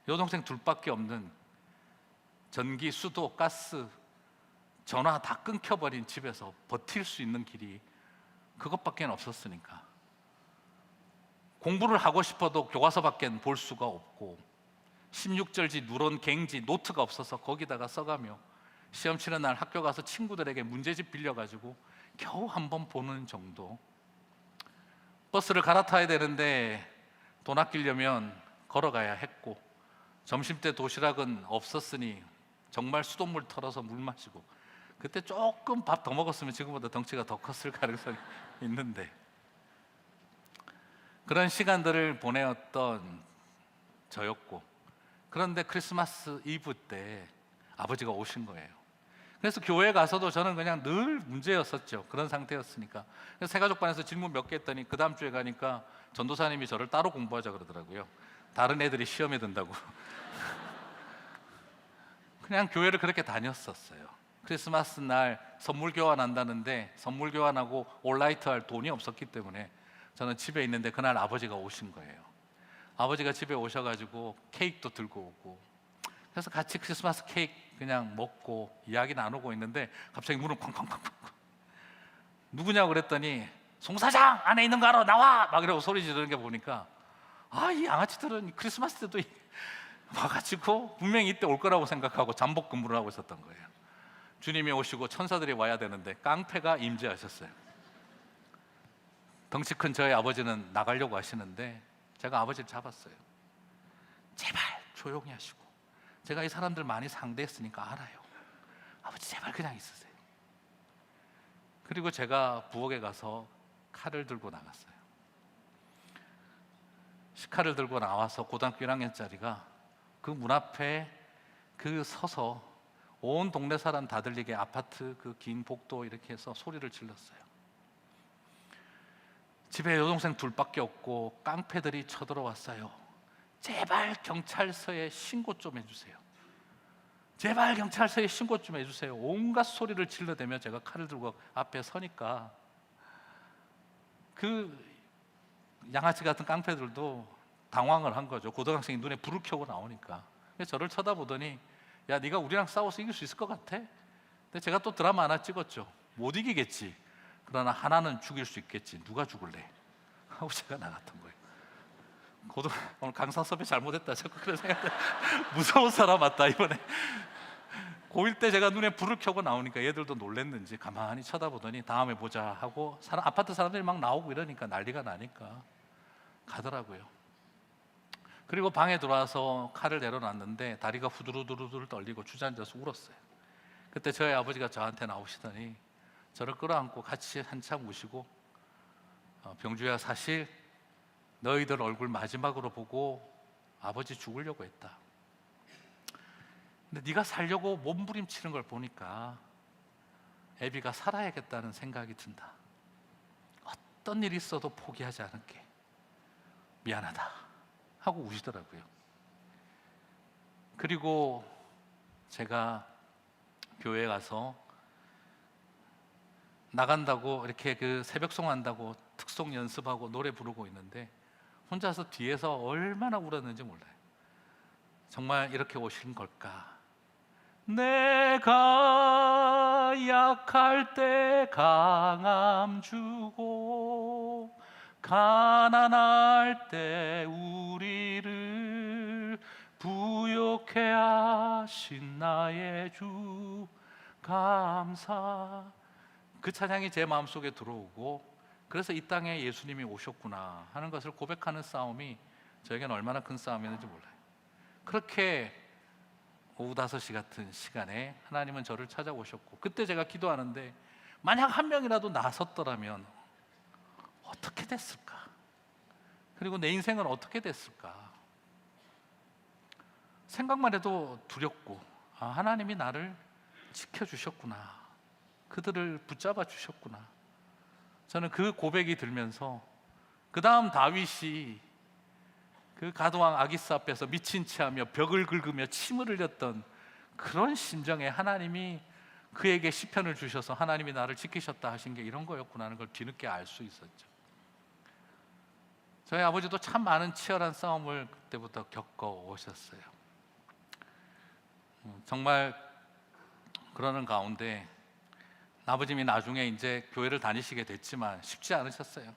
여동생 둘밖에 없는, 전기, 수도, 가스, 전화 다 끊겨버린 집에서 버틸 수 있는 길이 그것밖에 없었으니까. 공부를 하고 싶어도 교과서밖에 볼 수가 없고 16절지, 누런, 갱지, 노트가 없어서 거기다가 써가며 시험 치는 날 학교 가서 친구들에게 문제집 빌려가지고 겨우 한 번 보는 정도. 버스를 갈아타야 되는데 돈 아끼려면 걸어가야 했고, 점심때 도시락은 없었으니 정말 수돗물 털어서 물 마시고, 그때 조금 밥 더 먹었으면 지금보다 덩치가 더 컸을 가능성이 있는데, 그런 시간들을 보내었던 저였고, 그런데 크리스마스 이브 때 아버지가 오신 거예요. 그래서 교회 가서도 저는 그냥 늘 문제였었죠. 그런 상태였으니까. 그래서 새가족반에서 질문 몇 개 했더니 그 다음 주에 가니까 전도사님이 저를 따로 공부하자 그러더라고요. 다른 애들이 시험에 든다고. 그냥 교회를 그렇게 다녔었어요. 크리스마스 날 선물 교환한다는데 선물 교환하고 올라이트 할 돈이 없었기 때문에 저는 집에 있는데 그날 아버지가 오신 거예요. 아버지가 집에 오셔가지고 케이크도 들고 오고, 그래서 같이 크리스마스 케이크 그냥 먹고 이야기 나누고 있는데 갑자기 문을 쾅쾅쾅쾅. 누구냐고 그랬더니 송 사장 안에 있는 거 알아, 나와! 막 이러고 소리 지르는 게 보니까 이 양아치들은 크리스마스 때도 와가지고 분명히 이때 올 거라고 생각하고 잠복 근무를 하고 있었던 거예요. 주님이 오시고 천사들이 와야 되는데 깡패가 임재하셨어요. 덩치 큰 저희 아버지는 나가려고 하시는데 제가 아버지를 잡았어요. 제발 조용히 하시고, 제가 이 사람들 많이 상대했으니까 알아요. 아버지 제발 그냥 있으세요. 그리고 제가 부엌에 가서 칼을 들고 나갔어요. 식칼을 들고 나와서 고등학교 1학년짜리가 그 문 앞에 서서 온 동네 사람 다 들리게 아파트 그 긴 복도 이렇게 해서 소리를 질렀어요. 집에 여동생 둘밖에 없고 깡패들이 쳐들어왔어요. 제발 경찰서에 신고 좀 해주세요. 제발 경찰서에 신고 좀 해주세요. 온갖 소리를 질러대며 제가 칼을 들고 앞에 서니까 그 양아치 같은 깡패들도 당황을 한 거죠. 고등학생이 눈에 불을 켜고 나오니까. 그래서 저를 쳐다보더니 야, 네가 우리랑 싸워서 이길 수 있을 것 같아? 근데 제가 또 드라마 하나 찍었죠. 못 이기겠지. 그러나 하나는 죽일 수 있겠지. 누가 죽을래? 하고 제가 나갔던 거예요. 오늘 강사 섭외 잘못했다. 자꾸 그런 생각. 무서운 사람 왔다 이번에. 고1 때 제가 눈에 불을 켜고 나오니까 얘들도 놀랬는지 가만히 쳐다보더니 다음에 보자 하고 아파트 사람들이 막 나오고 이러니까 난리가 나니까 가더라고요. 그리고 방에 들어와서 칼을 내려놨는데 다리가 후두루두루 떨리고 주저앉아서 울었어요. 그때 저희 아버지가 저한테 나오시더니 저를 끌어안고 같이 한참 우시고 병주야, 사실 너희들 얼굴 마지막으로 보고 아버지 죽으려고 했다. 근데 네가 살려고 몸부림치는 걸 보니까 애비가 살아야겠다는 생각이 든다. 어떤 일이 있어도 포기하지 않을게. 미안하다 하고 우시더라고요. 그리고 제가 교회에 가서 나간다고 이렇게 그 새벽송 한다고 특송 연습하고 노래 부르고 있는데 혼자서 뒤에서 얼마나 울었는지 몰라요. 정말 이렇게 오신 걸까? 내가 약할 때 강함 주고 가난할 때 우리를 부욕해 하신 나의 주 감사. 그 찬양이 제 마음속에 들어오고, 그래서 이 땅에 예수님이 오셨구나 하는 것을 고백하는 싸움이 저에게는 얼마나 큰 싸움이었는지 몰라요. 그렇게 오후 5시 같은 시간에 하나님은 저를 찾아오셨고, 그때 제가 기도하는데 만약 한 명이라도 나섰더라면 어떻게 됐을까? 그리고 내 인생은 어떻게 됐을까? 생각만 해도 두렵고, 하나님이 나를 지켜주셨구나, 그들을 붙잡아 주셨구나. 저는 그 고백이 들면서 그 다음 다윗이 그 가드왕 아기스 앞에서 미친 체하며 벽을 긁으며 침을 흘렸던 그런 심정에 하나님이 그에게 시편을 주셔서 하나님이 나를 지키셨다 하신 게 이런 거였구나 하는 걸 뒤늦게 알 수 있었죠. 저희 아버지도 참 많은 치열한 싸움을 그때부터 겪어오셨어요. 정말 그러는 가운데 아버님이 나중에 이제 교회를 다니시게 됐지만 쉽지 않으셨어요.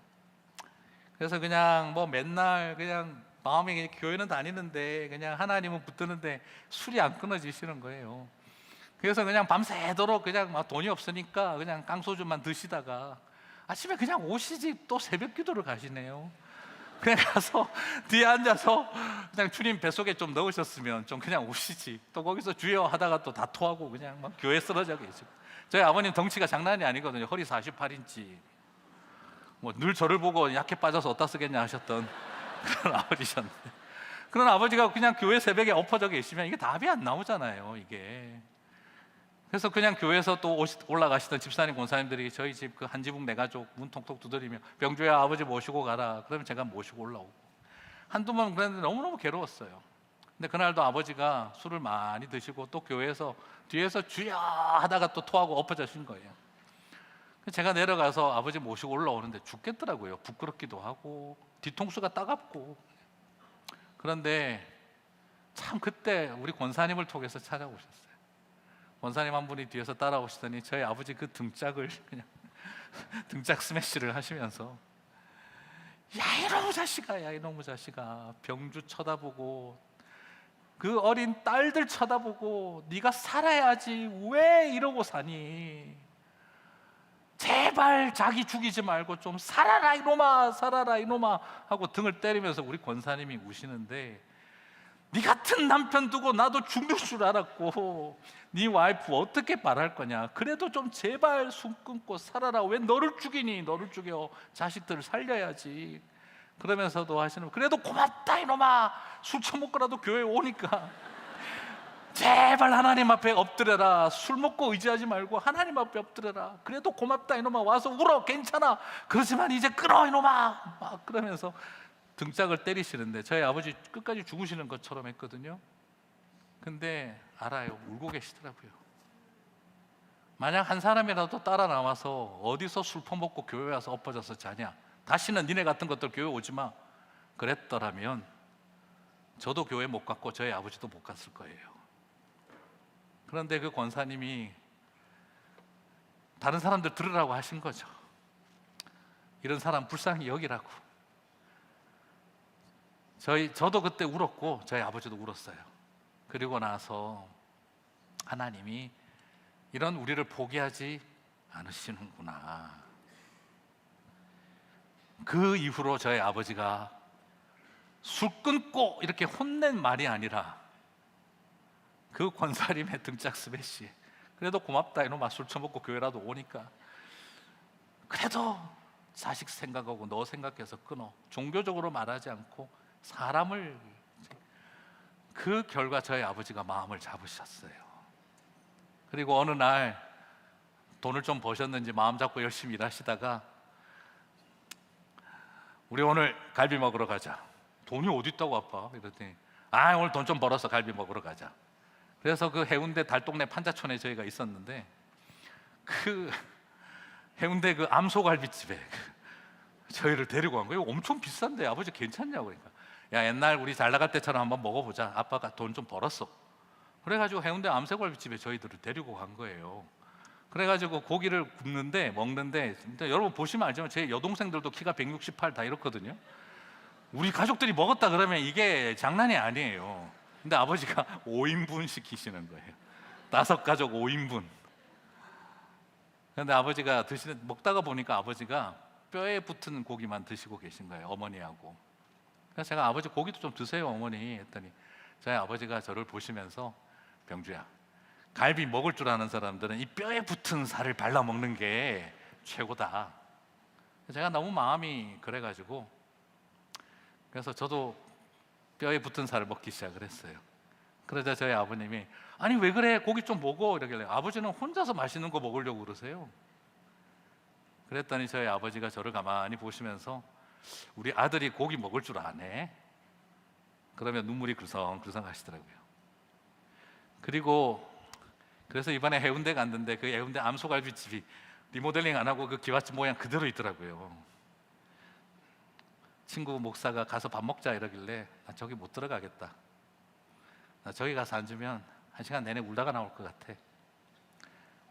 그래서 그냥 뭐 맨날 그냥 마음에 그냥 교회는 다니는데 그냥 하나님은 붙드는데 술이 안 끊어지시는 거예요. 그래서 그냥 밤새도록 그냥 막 돈이 없으니까 그냥 깡소주만 드시다가 아침에 그냥 오시지 또 새벽 기도를 가시네요. 그냥 가서 뒤에 앉아서 그냥 주님 뱃속에 좀 넣으셨으면 좀 그냥 오시지, 또 거기서 주여 하다가 또 다 토하고 그냥 막 교회 쓰러져 계시고. 저희 아버님 덩치가 장난이 아니거든요. 허리 48인치, 뭐 늘 저를 보고 약해 빠져서 어디다 쓰겠냐 하셨던 그런 아버지셨는데, 그런 아버지가 그냥 교회 새벽에 엎어져 계시면 이게 답이 안 나오잖아요, 이게. 그래서 그냥 교회에서 또 올라가시던 집사님 권사님들이 저희 집 그 한지붕 네 가족 문 톡톡 두드리며 병주야 아버지 모시고 가라, 그러면 제가 모시고 올라오고 한두 번 그랬는데 너무너무 괴로웠어요. 근데 그날도 아버지가 술을 많이 드시고 또 교회에서 뒤에서 주여 하다가 또 토하고 엎어져신 거예요. 제가 내려가서 아버지 모시고 올라오는데 죽겠더라고요. 부끄럽기도 하고 뒤통수가 따갑고. 그런데 참 그때 우리 권사님을 통해서 찾아오셨어요. 권사님 한 분이 뒤에서 따라오시더니 저희 아버지 그 등짝을 그냥 등짝 스매시를 하시면서 야 이놈의 자식아, 야 이놈의 자식아, 병주 쳐다보고 그 어린 딸들 쳐다보고 네가 살아야지 왜 이러고 사니? 제발 자기 죽이지 말고 좀 살아라 이놈아, 살아라 이놈아 하고 등을 때리면서 우리 권사님이 우시는데, 네 같은 남편 두고 나도 죽는 줄 알았고 네 와이프 어떻게 말할 거냐, 그래도 좀 제발 숨 끊고 살아라, 왜 너를 죽이니, 너를 죽여, 자식들을 살려야지. 그러면서도 하시는, 그래도 고맙다 이놈아, 술 처먹고라도 교회 오니까 제발 하나님 앞에 엎드려라, 술 먹고 의지하지 말고 하나님 앞에 엎드려라, 그래도 고맙다 이놈아, 와서 울어 괜찮아, 그렇지만 이제 끊어 이놈아, 막 그러면서 등짝을 때리시는데 저희 아버지 끝까지 죽으시는 것처럼 했거든요. 근데 알아요, 울고 계시더라고요. 만약 한 사람이라도 따라 나와서 어디서 술 퍼먹고 교회 와서 엎어져서 자냐, 다시는 니네 같은 것들 교회 오지 마, 그랬더라면 저도 교회 못 갔고 저희 아버지도 못 갔을 거예요. 그런데 그 권사님이 다른 사람들 들으라고 하신 거죠. 이런 사람 불쌍히 여기라고. 저도 그때 울었고 저희 아버지도 울었어요. 그리고 나서 하나님이 이런 우리를 포기하지 않으시는구나. 그 이후로 저희 아버지가 술 끊고 이렇게 혼낸 말이 아니라 그 권사님의 등짝 스매시, 그래도 고맙다 이놈아, 술 처먹고 교회라도 오니까 그래도 자식 생각하고 너 생각해서 끊어, 종교적으로 말하지 않고 사람을. 그 결과 저희 아버지가 마음을 잡으셨어요. 그리고 어느 날 돈을 좀 버셨는지 마음 잡고 열심히 일하시다가 우리 오늘 갈비 먹으러 가자. 돈이 어디 있다고 아빠? 이랬더니 오늘 돈 좀 벌어서 갈비 먹으러 가자. 그래서 그 해운대 달동네 판자촌에 저희가 있었는데 그 해운대 그 암소갈비집에 저희를 데리고 간 거예요. 엄청 비싼데 아버지 괜찮냐고. 그러니까 야 옛날 우리 잘 나갈 때처럼 한번 먹어보자, 아빠가 돈 좀 벌었어. 그래가지고 해운대 암소갈비집에 저희들을 데리고 간 거예요. 그래가지고 고기를 굽는데 먹는데 여러분 보시면 알지만 제 여동생들도 키가 168 다 이렇거든요. 우리 가족들이 먹었다 그러면 이게 장난이 아니에요. 근데 아버지가 5인분 시키시는 거예요. 5가족 5인분. 근데 아버지가 먹다가 보니까 아버지가 뼈에 붙은 고기만 드시고 계신 거예요, 어머니하고. 그래서 제가 아버지 고기도 좀 드세요 어머니 했더니 저희 아버지가 저를 보시면서 병주야, 갈비 먹을 줄 아는 사람들은 이 뼈에 붙은 살을 발라 먹는 게 최고다. 제가 너무 마음이 그래가지고, 그래서 저도 뼈에 붙은 살을 먹기 시작을 했어요. 그러자 저희 아버님이 아니 왜 그래, 고기 좀 먹어 이러길래, 아버지는 혼자서 맛있는 거 먹으려고 그러세요. 그랬더니 저희 아버지가 저를 가만히 보시면서 우리 아들이 고기 먹을 줄 아네? 그러면 눈물이 글썽글썽 하시더라고요. 그래서 이번에 해운대 갔는데 그 해운대 암소갈비집이 리모델링 안 하고 그 기와집 모양 그대로 있더라고요. 친구 목사가 가서 밥 먹자 이러길래 나 저기 못 들어가겠다. 나 저기 가서 앉으면 1시간 내내 울다가 나올 것 같아.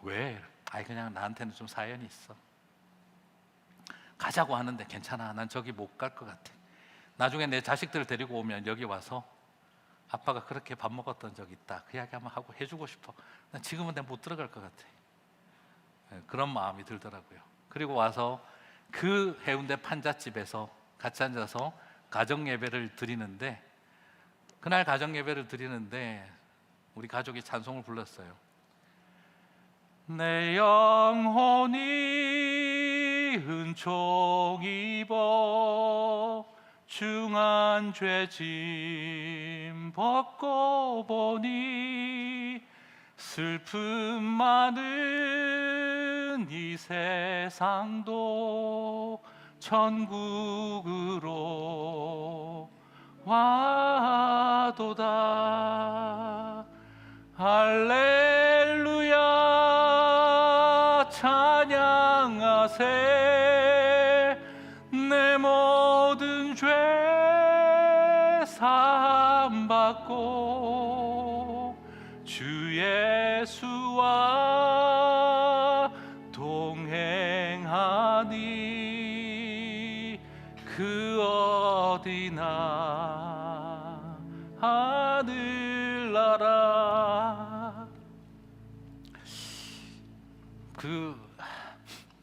왜? 아이 그냥 나한테는 좀 사연이 있어. 가자고 하는데 괜찮아, 난 저기 못 갈 것 같아. 나중에 내 자식들 데리고 오면 여기 와서 아빠가 그렇게 밥 먹었던 적 있다, 그 이야기 한번 하고 해주고 싶어. 난 지금은 내가 못 들어갈 것 같아. 그런 마음이 들더라고요. 그리고 와서 그 해운대 판잣집에서 같이 앉아서 가정 예배를 드리는데, 그날 가정 예배를 드리는데 우리 가족이 찬송을 불렀어요. 내 영혼이 은총 입어 중한 죄짐 벗고 보니 슬픔 많은 이 세상도 천국으로 와도다. 할렐루야 찬양하세. 내 모든 죄 사함 받고 주 예수와 동행하니 그 어디나 하늘나라. 그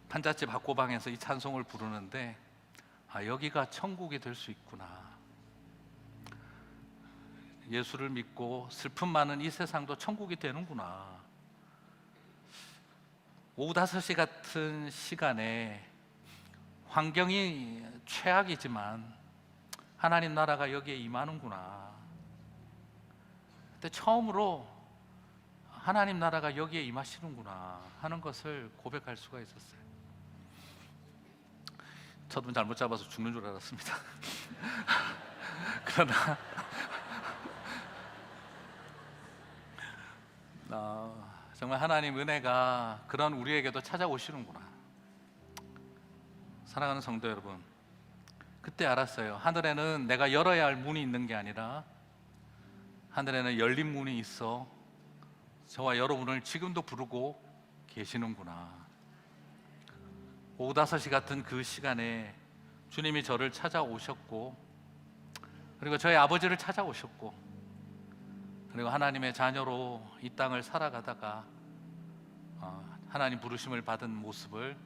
판잣집 학고방에서 이 찬송을 부르는데 여기가 천국이 될 수 있구나. 예수를 믿고 슬픔 많은 이 세상도 천국이 되는구나. 오후 5시 같은 시간에 환경이 최악이지만 하나님 나라가 여기에 임하는구나. 그때 처음으로 하나님 나라가 여기에 임하시는구나 하는 것을 고백할 수가 있었어요. 첫눈 잘못 잡아서 죽는 줄 알았습니다. 그러나 정말 하나님 은혜가 그런 우리에게도 찾아오시는구나. 사랑하는 성도 여러분, 그때 알았어요. 하늘에는 내가 열어야 할 문이 있는 게 아니라 하늘에는 열린 문이 있어 저와 여러분을 지금도 부르고 계시는구나. 오후 5시 같은 그 시간에 주님이 저를 찾아오셨고, 그리고 저희 아버지를 찾아오셨고, 그리고 하나님의 자녀로 이 땅을 살아가다가 하나님 부르심을 받은 모습을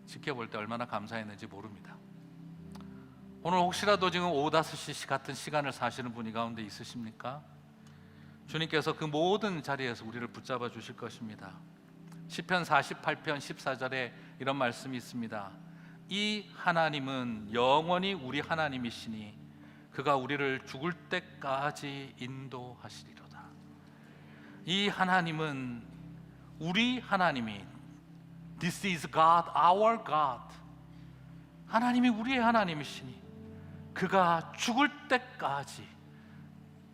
지켜볼 때 얼마나 감사했는지 모릅니다. 오늘 혹시라도 지금 오후 5시 같은 시간을 사시는 분이 가운데 있으십니까? 주님께서 그 모든 자리에서 우리를 붙잡아 주실 것입니다. 시편 48편 14절에 이런 말씀이 있습니다. 이 하나님은 영원히 우리 하나님이시니 그가 우리를 죽을 때까지 인도하시리로다. 이 하나님은 우리 하나님이, This is God, our God. 하나님이 우리의 하나님이시니 그가 죽을 때까지,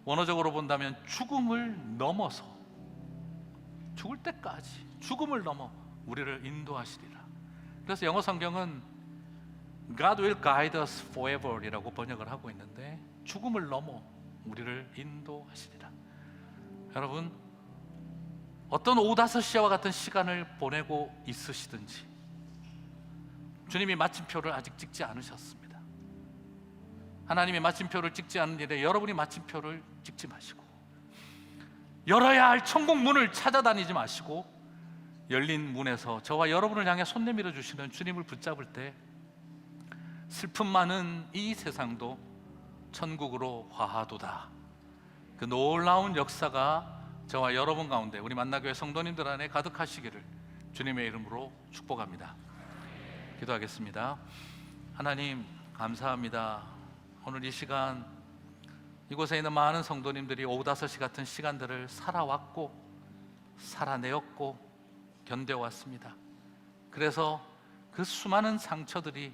원어적으로 본다면 죽음을 넘어서, 죽을 때까지, 죽음을 넘어 우리를 인도하시리라. 그래서 영어 성경은 God will guide us forever 이라고 번역을 하고 있는데, 죽음을 넘어 우리를 인도하시리라. 여러분, 어떤 오후 5시와 같은 시간을 보내고 있으시든지 주님이 마침표를 아직 찍지 않으셨습니다. 하나님이 마침표를 찍지 않은 일에 여러분이 마침표를 찍지 마시고, 열어야 할 천국 문을 찾아다니지 마시고, 열린 문에서 저와 여러분을 향해 손 내밀어 주시는 주님을 붙잡을 때 슬픔 많은 이 세상도 천국으로 화하도다. 그 놀라운 역사가 저와 여러분 가운데, 우리 만나교회 성도님들 안에 가득하시기를 주님의 이름으로 축복합니다. 기도하겠습니다. 하나님 감사합니다. 오늘 이 시간 이곳에 있는 많은 성도님들이 오후 5시 같은 시간들을 살아왔고 살아내었고 견뎌왔습니다. 그래서 그 수많은 상처들이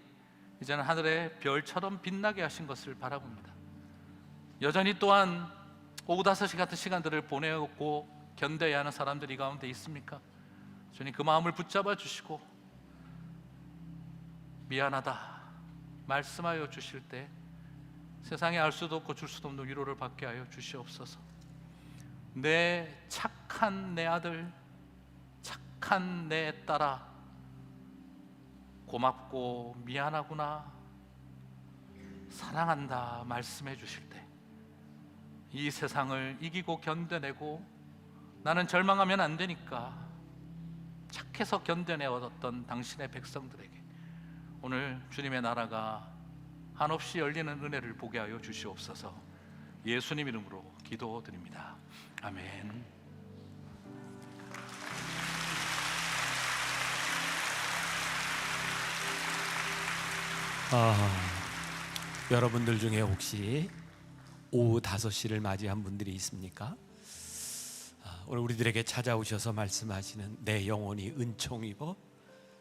이제는 하늘의 별처럼 빛나게 하신 것을 바라봅니다. 여전히 또한 오후 5시 같은 시간들을 보내고 견뎌야 하는 사람들이 가운데 있습니까? 주님, 그 마음을 붙잡아 주시고 미안하다 말씀하여 주실 때 세상에 알 수도 없고 줄 수도 없는 위로를 받게 하여 주시옵소서. 내 착한 내 아들, 착한 내 딸아, 고맙고 미안하구나, 사랑한다 말씀해 주실 때 이 세상을 이기고 견뎌내고 나는 절망하면 안 되니까 착해서 견뎌내었던 당신의 백성들에게 오늘 주님의 나라가 한없이 열리는 은혜를 보게 하여 주시옵소서. 예수님 이름으로 기도드립니다. 아멘. 여러분들 중에 혹시 오후 5시를 맞이한 분들이 있습니까? 오늘 우리들에게 찾아오셔서 말씀하시는 내 영혼이 은총 입어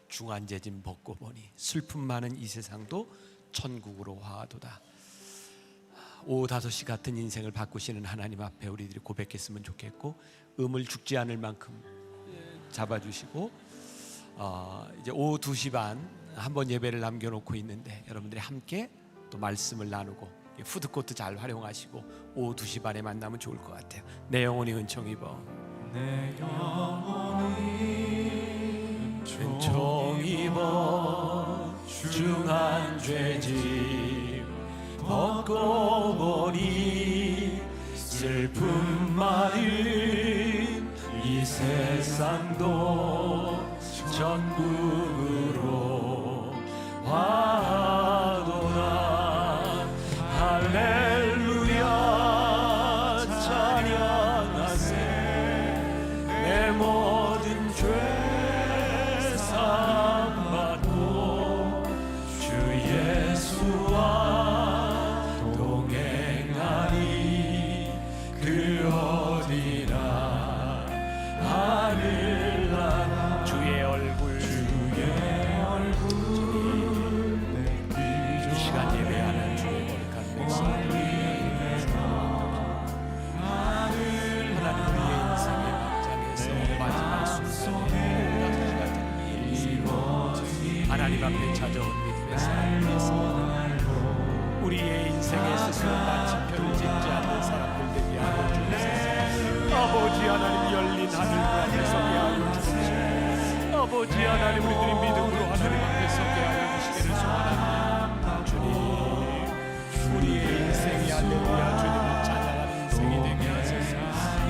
중한제짐 벗고 보니 슬픔 많은 이 세상도 천국으로 화하도다. 오후 5시 같은 인생을 바꾸시는 하나님 앞에 우리들이 고백했으면 좋겠고, 음을 죽지 않을 만큼 잡아주시고, 이제 오후 2시 반 한번 예배를 남겨놓고 있는데 여러분들이 함께 또 말씀을 나누고 푸드코트 잘 활용하시고 오후 2시 반에 만나면 좋을 것 같아요. 내 영혼이 은총 입어, 내 영혼이 은총 입어 중한 죄짐 벗고 보니 슬픔 많은 이 세상도 천국으로 화하도다. 할렐루야 찬양하세. 내 모든 죄 사함받고 주 예수와 동행하니 그 어디나 하늘나라. 주의 얼굴 이 시간 예배하는 주의 거룩한 백성, 하나님 우리의 인생의 막장에서 마지막 순간에 하나님 앞에 찾아온 믿음의 사람들이 있습니다. 우리의 인생에 스스로 마치 편을 짓지 않는 사람들 되게 하여 주옵소서. 아버지 하나님, 열린 하늘 앞에 서게 하여 주옵소서. 아버지 하나님, 우리들이 믿음으로 하나님 앞에 서게 하여 주시기를 소원합니다. 주님, 우리의 인생이 할렐루야 주님을 찬양하는 인생이 되게 하소서.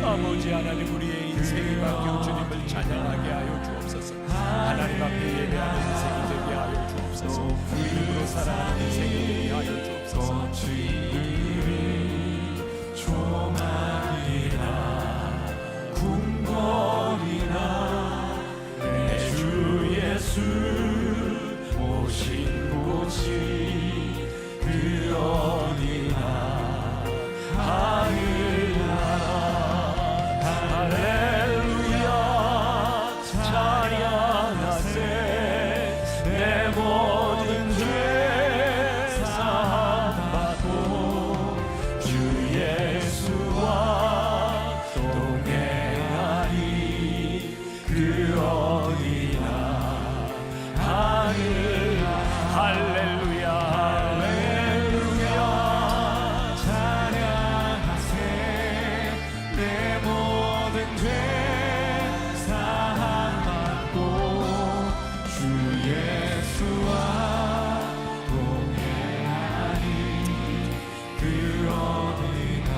아버지 하나님, 우리의 인생이 바뀌어 주님을 찬양하게 하여 주옵소서. 하나님 앞에 예배하는 인생이 되게 하여 주옵소서. 믿음으로 살아가는 인생이 되게 하여 주옵소서. 조막이나 궁궐이나 내 주 예수 오신 곳이 그 어디나 하늘나라. 할렐루야 찬양하세. 내 모든 죄 사함받고 주 예수와 동행하니 그 어디나 할렐루야 할렐루야 찬양하세. 내 모든 죄 사함받고 주 예수와 동행하니 그 어디나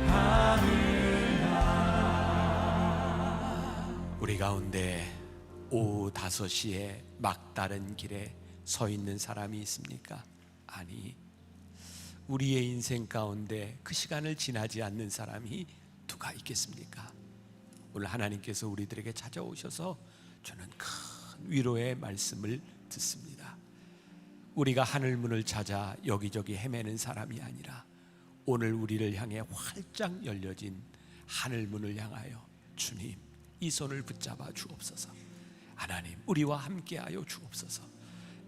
하늘나라. 우리 가운데 오후 5시에 막다른 길에 서 있는 사람이 있습니까? 아니, 우리의 인생 가운데 그 시간을 지나지 않는 사람이 누가 있겠습니까? 오늘 하나님께서 우리들에게 찾아오셔서 주는 큰 위로의 말씀을 듣습니다. 우리가 하늘 문을 찾아 여기저기 헤매는 사람이 아니라 오늘 우리를 향해 활짝 열려진 하늘 문을 향하여 주님 이 손을 붙잡아 주옵소서. 하나님 우리와 함께하여 주옵소서.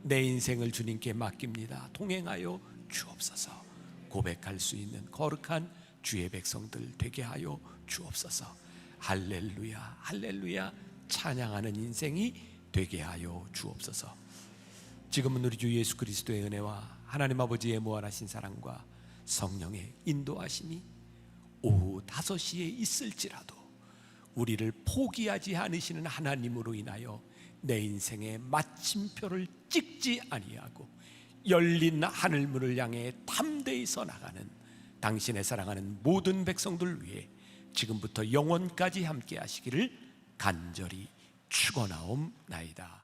내 인생을 주님께 맡깁니다. 동행하여 주옵소서. 고백할 수 있는 거룩한 주의 백성들 되게 하여 주옵소서. 할렐루야 할렐루야 찬양하는 인생이 되게 하여 주옵소서. 지금은 우리 주 예수 그리스도의 은혜와 하나님 아버지의 무한하신 사랑과 성령의 인도하심이 오후 5시에 있을지라도 우리를 포기하지 않으시는 하나님으로 인하여 내 인생의 마침표를 찍지 아니하고 열린 하늘문을 향해 담대히 서 나가는 당신의 사랑하는 모든 백성들 위해 지금부터 영원까지 함께 하시기를 간절히 축원하옵나이다.